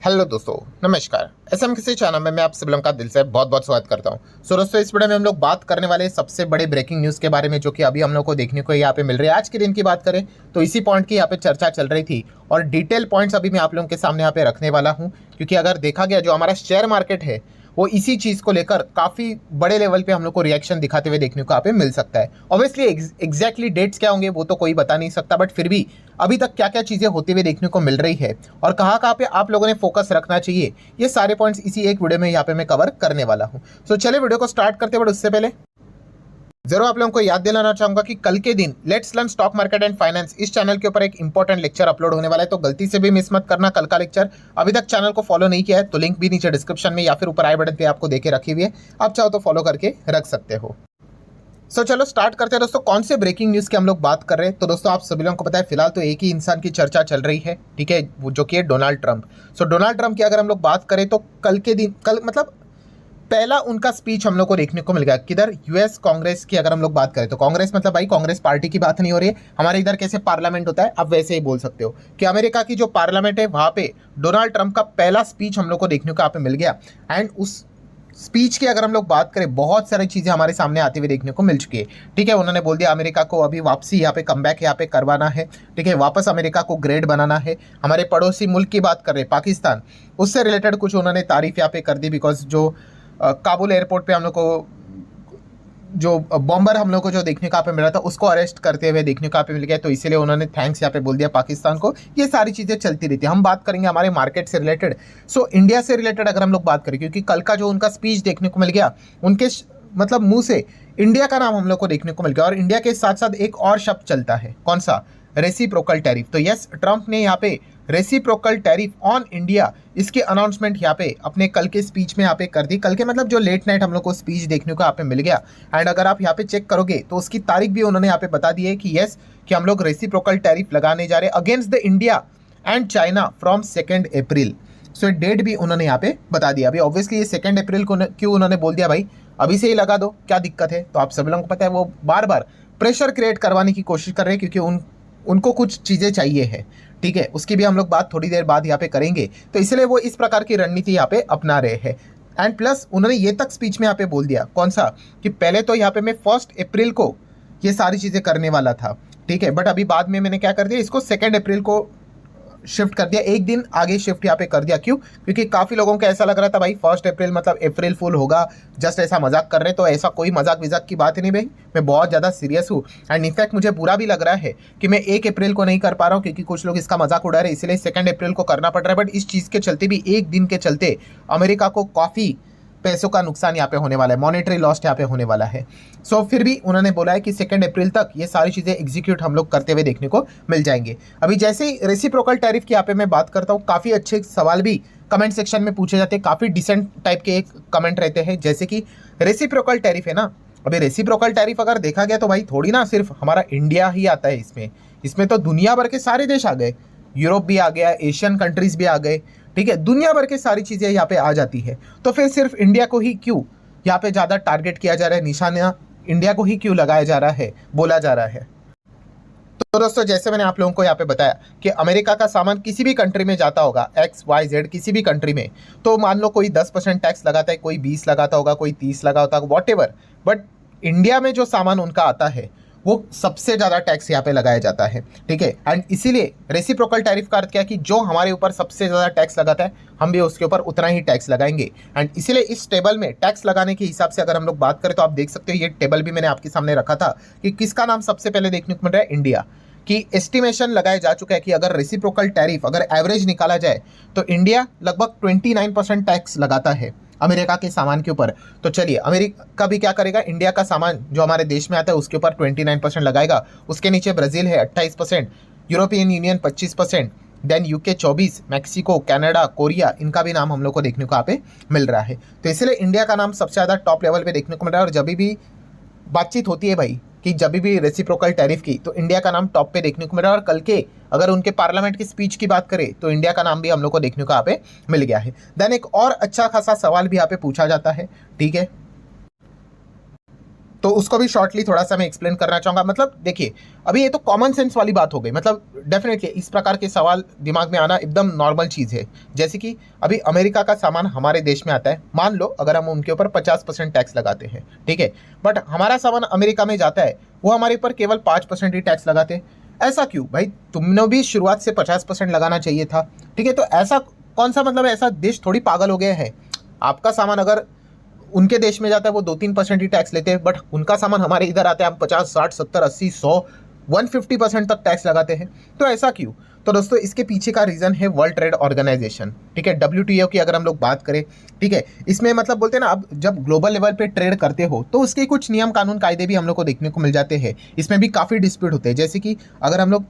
Hello दोस्तों, नमस्कार। SM किसी चैनल में मैं आप सभी लोगों का दिल से बहुत बहुत स्वागत करता हूं। सो दोस्तों, इस वीडियो में हम लोग बात करने वाले सबसे बड़े ब्रेकिंग न्यूज़ के बारे में, जो कि अभी हम लोग को देखने को यहाँ पे मिल रही है। आज के दिन की बात करें तो इसी पॉइंट की यहाँ पे चर्चा चल रही थी और डिटेल पॉइंट्स अभी मैं आप लोगों के सामने यहाँ पे रखने वाला हूँ, क्योंकि अगर देखा गया जो हमारा शेयर मार्केट है वो इसी चीज़ को लेकर काफ़ी बड़े लेवल पे हम लोग को रिएक्शन दिखाते हुए देखने को यहाँ पे मिल सकता है। ऑब्वियसली एग्जैक्टली डेट्स क्या होंगे वो तो कोई बता नहीं सकता, बट फिर भी अभी तक क्या क्या चीज़ें होती हुई देखने को मिल रही है और कहाँ कहाँ पे आप लोगों ने फोकस रखना चाहिए, ये सारे पॉइंट्स इसी एक वीडियो में यहाँ पे मैं कवर करने वाला हूँ। सो चलिए वीडियो को स्टार्ट करते हैं, बट उससे पहले जरूर आप लोगों को याद दिलाना चाहूंगा कि कल के दिन let's learn stock market and finance इस चैनल के ऊपर एक इंपॉर्टेंट लेक्चर अपलोड होने वाला है, तो गलती से भी मिस मत करना कल का लेक्चर। अभी तक चैनल को फॉलो नहीं किया है तो लिंक भी नीचे डिस्क्रिप्शन में या फिर ऊपर आई बटन पे आपको देके रखी हुई है, आप चाहो तो फॉलो करके रख सकते हो। सो चलो स्टार्ट करते हैं दोस्तों। कौन से ब्रेकिंग न्यूज़ की हम लोग बात कर रहे हैं, तो दोस्तों आप सभी लोगों को पता है फिलहाल तो एक ही इंसान की चर्चा चल रही है, ठीक है, वो जो कि है डोनाल्ड ट्रंप। सो डोनाल्ड ट्रंप की अगर हम लोग बात करें तो कल मतलब पहला उनका स्पीच हम लोग को देखने को मिल गया किधर, यूएस कांग्रेस की अगर हम लोग बात करें तो कांग्रेस मतलब भाई कांग्रेस पार्टी की बात नहीं हो रही है, हमारे इधर कैसे पार्लियामेंट होता है आप वैसे ही बोल सकते हो कि अमेरिका की जो पार्लियामेंट है वहां पे डोनाल्ड ट्रंप का पहला स्पीच हम लोग को देखने को यहाँ पे मिल गया। एंड उस स्पीच की अगर हम लोग बात करें बहुत सारी चीज़ें हमारे सामने आती हुई देखने को मिल चुकी है, ठीक है। उन्होंने बोल दिया अमेरिका को अभी वापसी यहाँ पे कमबैक यहाँ पे करवाना है, ठीक है, वापस अमेरिका को ग्रेट बनाना है। हमारे पड़ोसी मुल्क की बात कर रहे हैं पाकिस्तान, उससे रिलेटेड कुछ उन्होंने तारीफ यहाँ पे कर दी, बिकॉज जो काबुल एयरपोर्ट पे हम लोग को जो बॉम्बर हम लोग को जो देखने का पे मिला था उसको अरेस्ट करते हुए देखने का पे मिल गया, तो इसीलिए उन्होंने थैंक्स यहाँ पे बोल दिया पाकिस्तान को। ये सारी चीज़ें चलती रहती है। हम बात करेंगे हमारे मार्केट से रिलेटेड। सो इंडिया से रिलेटेड अगर हम लोग बात करें, क्योंकि कल का जो उनका स्पीच देखने को मिल गया उनके मतलब मुंह से इंडिया का नाम हम लोग को देखने को मिल गया, और इंडिया के साथ साथ एक और शब्द चलता है, कौन सा, रेसिप्रोकल टैरिफ। तो यस, ट्रंप ने यहाँ पे रेसिप्रोकल टैरिफ ऑन इंडिया इसकी अनाउंसमेंट यहाँ पे अपने कल के स्पीच में यहाँ पे कर दी। कल के मतलब जो लेट नाइट हम लोग को स्पीच देखने को यहाँ पे मिल गया। एंड अगर आप यहाँ पे चेक करोगे तो उसकी तारीख भी उन्होंने यहाँ पे बता दी है कि यस, कि हम लोग रेसिप्रोकल टैरिफ लगाने जा रहे हैं against the India and China from 2 April. So date भी उन्होंने यहाँ पे बता दिया। अभी ऑब्वियसली ये 2 अप्रैल को क्यों उन्होंने बोल दिया, भाई अभी से ही लगा दो, क्या दिक्कत है। तो आप सभी लोगों को पता है वो बार बार प्रेशर क्रिएट करवाने की कोशिश कर रहे हैं, क्योंकि उनको कुछ चीज़ें चाहिए है, ठीक है। उसकी भी हम लोग बात थोड़ी देर बाद यहाँ पे करेंगे, तो इसलिए वो इस प्रकार की रणनीति यहाँ पे अपना रहे हैं। एंड प्लस उन्होंने ये तक स्पीच में यहाँ पे बोल दिया, कौन सा, कि पहले तो यहाँ पे मैं 1 अप्रैल को ये सारी चीज़ें करने वाला था, ठीक है, बट अभी बाद में मैंने क्या कर दिया, इसको 2 अप्रैल को शिफ्ट कर दिया, एक दिन आगे शिफ्ट यहाँ पे कर दिया। क्यों? क्योंकि काफ़ी लोगों को ऐसा लग रहा था भाई 1 अप्रैल मतलब अप्रैल फुल होगा, जस्ट ऐसा मजाक कर रहे हैं। तो ऐसा कोई मजाक विजाक की बात ही नहीं भाई, मैं बहुत ज़्यादा सीरियस हूँ। एंड इनफैक्ट मुझे बुरा भी लग रहा है कि मैं 1 अप्रैल को नहीं कर पा रहा हूँ, क्योंकि कुछ लोग इसका मजाक उड़ा रहे हैं, इसलिए 2 अप्रैल को करना पड़ रहा है। बट इस चीज़ के चलते भी, एक दिन के चलते अमेरिका को काफ़ी पैसों का नुकसान यहाँ पे होने वाला है, मॉनेटरी लॉस यहाँ पे होने वाला है। सो फिर भी उन्होंने बोला है कि 2 अप्रैल तक ये सारी चीज़ें एग्जीक्यूट हम लोग करते हुए देखने को मिल जाएंगे। अभी जैसे ही रेसिप्रोकल टैरिफ की यहाँ पे मैं बात करता हूँ, काफ़ी अच्छे सवाल भी कमेंट सेक्शन में पूछे जाते हैं, काफ़ी डिसेंट टाइप के एक कमेंट रहते हैं, जैसे कि रेसिप्रोकल टैरिफ है ना। अभी रेसिप्रोकल टैरिफ अगर देखा गया तो भाई थोड़ी ना सिर्फ हमारा इंडिया ही आता है इसमें तो दुनिया भर के सारे देश आ गए, यूरोप भी आ गया, एशियन कंट्रीज भी आ गए, ठीक है, दुनिया भर के सारी चीज़ें यहाँ पे आ जाती है। तो फिर सिर्फ इंडिया को ही क्यों यहाँ पे ज़्यादा टारगेट किया जा रहा है, निशाना इंडिया को ही क्यों लगाया जा रहा है, बोला जा रहा है। तो दोस्तों जैसे मैंने आप लोगों को यहाँ पे बताया कि अमेरिका का सामान किसी भी कंट्री में जाता होगा, XYZ किसी भी कंट्री में, तो मान लो कोई 10% टैक्स लगाता है, कोई 20 लगाता होगा, कोई 30 लगाता होगा, वॉट एवर, बट इंडिया में जो सामान उनका आता है वो सबसे ज़्यादा टैक्स यहाँ पे लगाया जाता है, ठीक है। एंड इसीलिए रेसिप्रोकल टैरिफ का अर्थ क्या है कि जो हमारे ऊपर सबसे ज़्यादा टैक्स लगाता है हम भी उसके ऊपर उतना ही टैक्स लगाएंगे। एंड इसीलिए इस टेबल में टैक्स लगाने के हिसाब से अगर हम लोग बात करें तो आप देख सकते हो, ये टेबल भी मैंने आपके सामने रखा था कि किसका नाम सबसे पहले देखने को मिल रहा है, इंडिया की। एस्टिमेशन लगाया जा चुका है कि अगर रेसिप्रोकल टैरिफ अगर एवरेज निकाला जाए तो इंडिया लगभग 29% टैक्स लगाता है अमेरिका के सामान के ऊपर। तो चलिए अमेरिका भी क्या करेगा, इंडिया का सामान जो हमारे देश में आता है उसके ऊपर 29% लगाएगा। उसके नीचे ब्राज़ील है 28%, European Union 25%, then UK 24%, Mexico, Canada, Korea, इनका भी नाम हम लोग को देखने को यहाँ पे मिल रहा है। तो इसलिए इंडिया का नाम सबसे ज़्यादा टॉप लेवल पे देखने को मिल रहा है। और जब भी बातचीत होती है भाई कि जब भी रेसिप्रोकल टैरिफ की, तो इंडिया का नाम टॉप पे देखने को मिल रहा है। और कल के अगर उनके पार्लियामेंट की स्पीच की बात करें तो इंडिया का नाम भी हम लोग को देखने को यहाँ पे मिल गया है। देन एक और अच्छा खासा सवाल भी यहाँ पे पूछा जाता है, ठीक है, तो उसको भी शॉर्टली थोड़ा सा मैं एक्सप्लेन करना चाहूँगा। मतलब देखिए, अभी ये तो कॉमन सेंस वाली बात हो गई। मतलब डेफिनेटली इस प्रकार के सवाल दिमाग में आना एकदम नॉर्मल चीज़ है। जैसे कि अभी अमेरिका का सामान हमारे देश में आता है, मान लो अगर हम उनके ऊपर 50% टैक्स लगाते हैं, ठीक है, बट हमारा सामान अमेरिका में जाता है, वो हमारे ऊपर केवल 5% ही टैक्स लगाते हैं। ऐसा क्यों भाई? तुमने भी शुरुआत से 50% लगाना चाहिए था, ठीक है। तो ऐसा कौन सा, मतलब ऐसा देश थोड़ी पागल हो गया है? आपका सामान अगर उनके देश में जाता है वो 2-3% ही टैक्स लेते हैं, बट उनका सामान हमारे इधर आता है, हम 50, 60, 70, 80, 100, 150% तक टैक्स लगाते हैं। तो ऐसा क्यों? तो दोस्तों इसके पीछे का रीज़न है वर्ल्ड ट्रेड ऑर्गेनाइजेशन, ठीक है, WTO की अगर हम लोग बात करें, ठीक है। इसमें मतलब बोलते हैं ना, अब जब ग्लोबल लेवल पे ट्रेड करते हो तो उसके कुछ नियम कानून कायदे भी हम लोग को देखने को मिल जाते हैं। इसमें भी काफ़ी डिस्प्यूट होते हैं। जैसे कि अगर हम लोग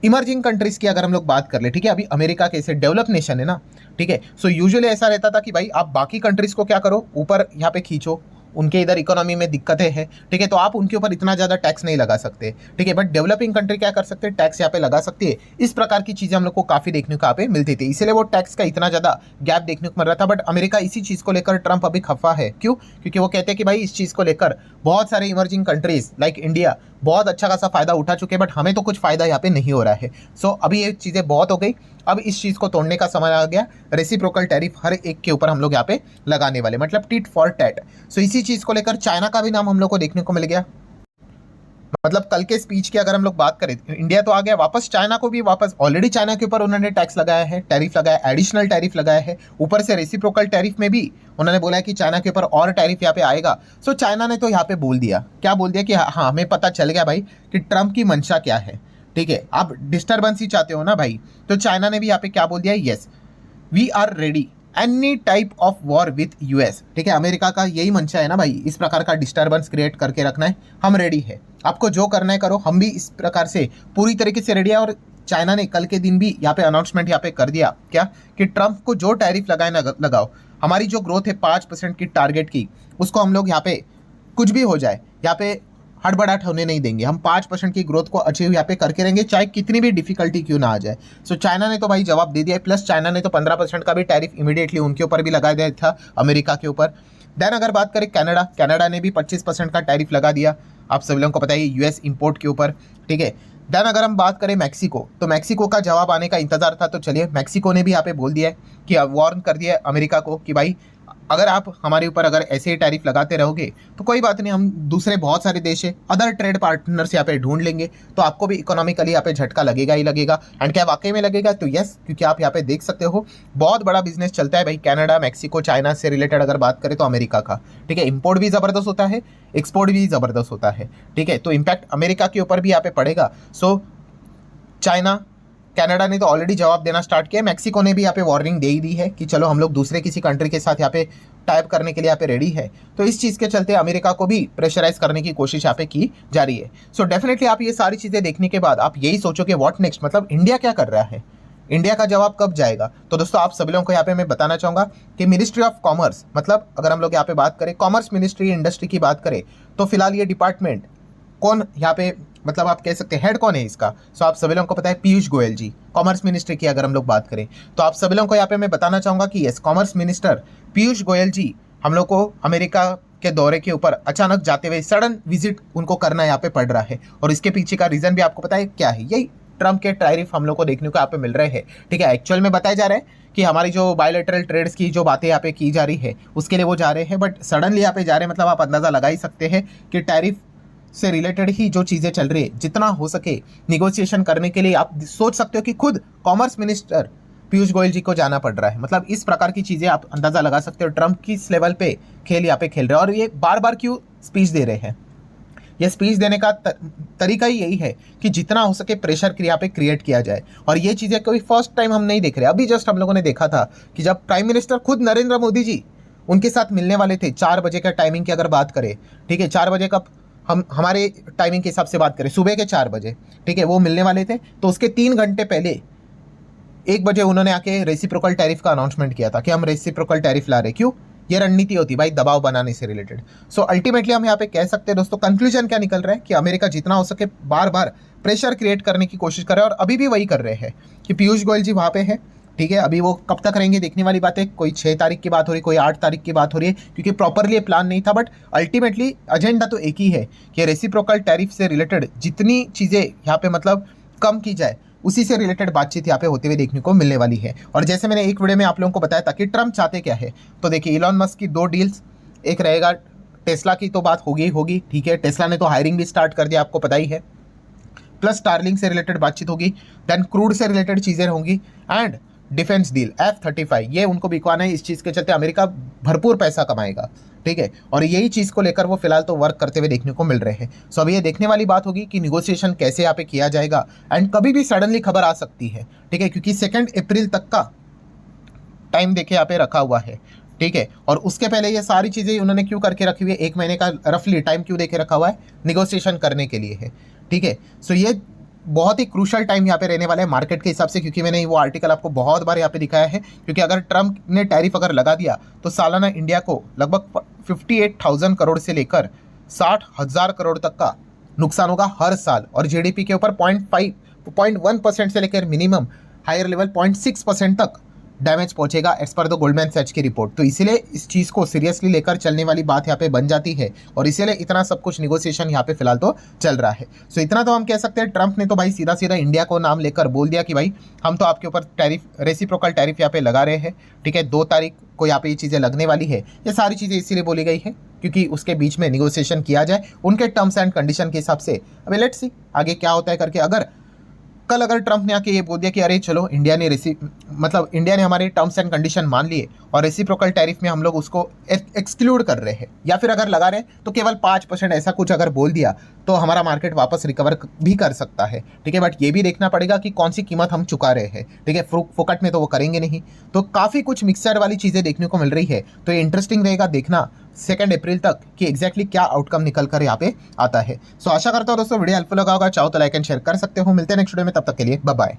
इमर्जिंग कंट्रीज की अगर हम लोग बात कर ले, ठीक है, अभी अमेरिका कैसे डेवलप नेशन है ना, ठीक है, सो यूजुअली ऐसा रहता था कि भाई आप बाकी कंट्रीज को क्या करो, ऊपर यहाँ पे खींचो, उनके इधर इकोनॉमी में दिक्कतें हैं, ठीक है, तो आप उनके ऊपर इतना ज़्यादा टैक्स नहीं लगा सकते, ठीक है, बट डेवलपिंग कंट्री क्या कर सकते हैं, टैक्स यहाँ पे लगा सकती है। इस प्रकार की चीज़ें हम लोग को काफ़ी देखने को यहाँ पे मिलती थी, इसलिए वो टैक्स का इतना ज़्यादा गैप देखने को मिल रहा था। बट अमेरिका इसी चीज़ को लेकर ट्रंप अभी खफा है। क्यों? क्योंकि वो कहते हैं कि भाई इस चीज़ को लेकर बहुत सारे इमर्जिंग कंट्रीज लाइक इंडिया बहुत अच्छा खासा फायदा उठा चुके हैं, बट हमें तो कुछ फायदा यहाँ पे नहीं हो रहा है। सो अभी ये चीज़ें बहुत हो गई, अब इस चीज़ को तोड़ने का समय आ गया। रेसिप्रोकल टैरिफ हर एक के ऊपर हम लोग यहाँ पे लगाने वाले, मतलब टिट फॉर टैट। सो इसी चीज़ को लेकर चाइना का भी नाम हम लोग को देखने को मिल गया। मतलब कल के स्पीच की अगर हम लोग बात करें, इंडिया तो आ गया वापस, चाइना को भी वापस, ऑलरेडी चाइना के ऊपर उन्होंने टैक्स लगाया है, टैरिफ लगाया, एडिशनल टैरिफ लगाया है, ऊपर से रेसिप्रोकल टैरिफ में भी उन्होंने बोला है कि चाइना के ऊपर और टैरिफ यहाँ पे आएगा। सो चाइना ने तो यहाँ पे बोल दिया, क्या बोल दिया कि हाँ हमें पता चल गया भाई कि ट्रंप की मंशा क्या है, ठीक है, आप डिस्टर्बेंस ही चाहते हो ना भाई। तो चाइना ने भी यहाँ पे क्या बोल दिया, yes we are ready any type of war with US, ठीक है, अमेरिका का यही मंशा है ना भाई, इस प्रकार का डिस्टर्बेंस क्रिएट करके रखना है, हम रेडी है, आपको जो करना है करो, हम भी इस प्रकार से पूरी तरीके से रेडी है। और चाइना ने कल के दिन भी यहाँ पे अनाउंसमेंट यहाँ पे कर दिया क्या, कि ट्रंप को जो टैरिफ लगाए ना लगाओ, हमारी जो ग्रोथ है 5% की टारगेट की, उसको हम लोग यहाँ पे कुछ भी हो जाए यहाँ पे हड़बड़ाहट होने नहीं देंगे, हम 5% की ग्रोथ को अचीव यहाँ पे करके रहेंगे, चाहे कितनी भी डिफिकल्टी क्यों ना आ जाए। सो चाइना ने तो भाई जवाब दे दिया है, प्लस चाइना ने तो 15% का भी टैरिफ इमीडिएटली उनके ऊपर भी लगा दिया था, अमेरिका के ऊपर। देन अगर बात करें कनाडा, कनाडा ने भी 25% का टैरिफ लगा दिया, आप सभी लोगों को पता है, यूएस इंपोर्ट के ऊपर, ठीक है। देन अगर हम बात करें मैक्सिको, तो मैक्सिको का जवाब आने का इंतजार था, तो चलिए मैक्सिको ने भी यहाँ पे बोल दिया है कि वार्न कर दिया है अमेरिका को कि भाई अगर आप हमारे ऊपर अगर ऐसे ही टैरिफ लगाते रहोगे तो कोई बात नहीं, हम दूसरे बहुत सारे देश है, अदर ट्रेड पार्टनर्स यहाँ पे ढूंढ लेंगे, तो आपको भी इकोनॉमिकली यहाँ पे झटका लगेगा ही लगेगा। एंड क्या वाकई में लगेगा? तो यस, क्योंकि आप यहाँ पे देख सकते हो बहुत बड़ा बिजनेस चलता है भाई कनाडा, मैक्सिको, चाइना से रिलेटेड अगर बात करें तो अमेरिका का, ठीक है, इंपोर्ट भी ज़बरदस्त होता है, एक्सपोर्ट भी ज़बरदस्त होता है, ठीक है, तो इम्पैक्ट अमेरिका के ऊपर भी यहाँ पे पड़ेगा। सो चाइना, कनाडा ने तो ऑलरेडी जवाब देना स्टार्ट किया, मैक्सिको ने भी यहाँ पे वार्निंग दे ही दी है कि चलो हम लोग दूसरे किसी कंट्री के साथ यहाँ पे टाइप करने के लिए यहाँ पे रेडी है। तो इस चीज़ के चलते अमेरिका को भी प्रेशराइज करने की कोशिश यहाँ पे की जा रही है। सो डेफिनेटली आप ये सारी चीज़ें देखने के बाद आप यही सोचोगे व्हाट नेक्स्ट, मतलब इंडिया क्या कर रहा है, इंडिया का जवाब कब जाएगा। तो दोस्तों आप सभी लोगों को यहाँ पे मैं बताना चाहूँगा कि मिनिस्ट्री ऑफ कॉमर्स, मतलब अगर हम लोग यहाँ पे बात करें कॉमर्स मिनिस्ट्री इंडस्ट्री की बात करें, तो फिलहाल ये डिपार्टमेंट कौन यहाँ पे, मतलब आप कह सकते हैं हेड कौन है इसका। सो आप सभी लोगों को पता है पीयूष गोयल जी, कॉमर्स मिनिस्ट्री की अगर हम लोग बात करें, तो आप सभी लोगों को यहाँ पे मैं बताना चाहूँगा कि yes, commerce minister Piyush Goyal ji हम लोग को अमेरिका के दौरे के ऊपर अचानक जाते हुए सडन विजिट उनको करना यहाँ पे पड़ रहा है। और इसके पीछे का रीज़न भी आपको पता है क्या है, यही ट्रंप के टैरिफ हम लोग को देखने को यहाँ पे मिल रहे हैं, ठीक है। एक्चुअल में बताया जा रहा है कि हमारी जो बायलैटरल ट्रेड्स की जो बातें यहाँ पे की जा रही है उसके लिए वो जा रहे हैं, बट सडनली यहाँ पे जा रहे हैं, मतलब आप अंदाज़ा लगा ही सकते हैं कि टैरिफ से रिलेटेड ही जो चीज़ें चल रही है, जितना हो सके निगोशिएशन करने के लिए आप सोच सकते हो कि खुद कॉमर्स मिनिस्टर पीयूष गोयल जी को जाना पड़ रहा है। मतलब इस प्रकार की चीज़ें आप अंदाज़ा लगा सकते हो ट्रंप किस लेवल पे खेल यहाँ पे खेल रहे हैं। और ये बार बार क्यों स्पीच दे रहे हैं, ये स्पीच देने का तरीका ही यही है कि जितना हो सके प्रेशर यहाँ पे क्रिएट किया जाए। और ये चीज़ें कोई फर्स्ट टाइम हम नहीं देख रहे, अभी जस्ट हम लोगों ने देखा था कि जब प्राइम मिनिस्टर खुद नरेंद्र मोदी जी उनके साथ मिलने वाले थे 4 बजे का टाइमिंग की अगर बात करें, ठीक है, 4 बजे का हम हमारे टाइमिंग के हिसाब से बात करें सुबह के 4 बजे, ठीक है, वो मिलने वाले थे, तो उसके 3 घंटे पहले 1 बजे उन्होंने आके रेसिप्रोकल टैरिफ का अनाउंसमेंट किया था कि हम रेसिप्रोकल टैरिफ ला रहे। क्यों? ये रणनीति होती भाई दबाव बनाने से रिलेटेड। सो अल्टीमेटली हम यहाँ पे कह सकते हैं दोस्तों, कंक्लूजन क्या निकल रहा है कि अमेरिका जितना हो सके बार बार प्रेशर क्रिएट करने की कोशिश कर रहे हैं, और अभी भी वही कर रहे हैं कि पीयूष गोयल जी वहाँ पे है, ठीक है, अभी वो कब तक रहेंगे देखने वाली बात है। कोई 6 तारीख की बात हो रही है, कोई 8 तारीख की बात हो रही है, क्योंकि प्रॉपरली प्लान नहीं था। बट अल्टीमेटली एजेंडा तो एक ही है कि रेसिप्रोकल टैरिफ से रिलेटेड जितनी चीज़ें यहाँ पे मतलब कम की जाए, उसी से रिलेटेड बातचीत यहाँ पे होते हुए देखने को मिलने वाली है। और जैसे मैंने एक वीडियो में आप लोगों को बताया था कि ट्रम्प चाहते क्या है, तो देखिए इलॉन मस्क की 2 डील्स, एक रहेगा टेस्ला की तो बात होगी होगी, ठीक है, टेस्ला ने तो हायरिंग भी स्टार्ट कर दिया, आपको पता ही है। प्लस स्टारलिंक से रिलेटेड बातचीत होगी, देन क्रूड से रिलेटेड चीज़ें होंगी, एंड डिफेंस डील F-35 ये उनको बिकवाना है। इस चीज़ के चलते अमेरिका भरपूर पैसा कमाएगा, ठीक है, और यही चीज़ को लेकर वो फिलहाल तो वर्क करते हुए देखने को मिल रहे हैं। सो अभी ये देखने वाली बात होगी कि निगोशिएशन कैसे यहाँ पे किया जाएगा, एंड कभी भी सडनली खबर आ सकती है, ठीक है, क्योंकि 2 अप्रैल तक का टाइम देखे यहाँ पे रखा हुआ है, ठीक है। और उसके पहले ये सारी चीज़ें उन्होंने क्यों करके रखी हुई है, 1 महीने का रफली टाइम क्यों देके रखा हुआ है, निगोशिएशन करने के लिए है, ठीक है। सो ये बहुत ही क्रूशल टाइम यहाँ पे रहने वाला है मार्केट के हिसाब से, क्योंकि मैंने वो आर्टिकल आपको बहुत बार यहाँ पे दिखाया है। क्योंकि अगर ट्रम्प ने टैरिफ अगर लगा दिया तो सालाना इंडिया को लगभग 58,000 करोड़ से लेकर 60,000 करोड़ तक का नुकसान होगा हर साल, और जीडीपी के ऊपर 0.1% से लेकर मिनिमम हायर लेवल 0.6% तक डैमेज पहुंचेगा एज पर द गोल्डमैन सैच की रिपोर्ट। तो इसीलिए इस चीज़ को सीरियसली लेकर चलने वाली बात यहाँ पे बन जाती है, और इसीलिए इतना सब कुछ निगोशिएशन यहाँ पे फिलहाल तो चल रहा है। सो इतना तो हम कह सकते हैं, ट्रम्प ने तो भाई सीधा सीधा इंडिया को नाम लेकर बोल दिया कि भाई हम तो आपके ऊपर टैरिफ, रेसिप्रोकल टैरिफ यहाँ पे लगा रहे हैं, ठीक है, 2 तारीख को यहाँ पे ये चीज़ें लगने वाली है। ये सारी चीज़ें इसीलिए बोली गई है क्योंकि उसके बीच में निगोशिएशन किया जाए उनके टर्म्स एंड कंडीशन के हिसाब से। अभी लेट्स सी आगे क्या होता है करके। अगर कल अगर ट्रम्प ने आके ये बोल दिया कि अरे चलो इंडिया ने हमारे टर्म्स एंड कंडीशन मान लिए और रेसिप्रोकल टैरिफ में हम लोग उसको एक्सक्लूड कर रहे हैं, या फिर अगर लगा रहे तो केवल 5% ऐसा कुछ अगर बोल दिया, तो हमारा मार्केट वापस रिकवर भी कर सकता है, ठीक है। बट ये भी देखना पड़ेगा कि कौन सी कीमत हम चुका रहे हैं, ठीक है, फोकट में तो वो करेंगे नहीं। तो काफ़ी कुछ मिक्सचर वाली चीज़ें देखने को मिल रही है। तो ये इंटरेस्टिंग रहेगा देखना 2 अप्रैल तक कि एग्जैक्टली क्या आउटकम निकल कर यहाँ पे आता है। सो आशा करता हूँ दोस्तों वीडियो हेल्पफुल लगा होगा। चाहो तो लाइक एंड शेयर कर सकते हो। मिलते हैं नेक्स्ट वीडियो में, तब तक के लिए बाय बाय।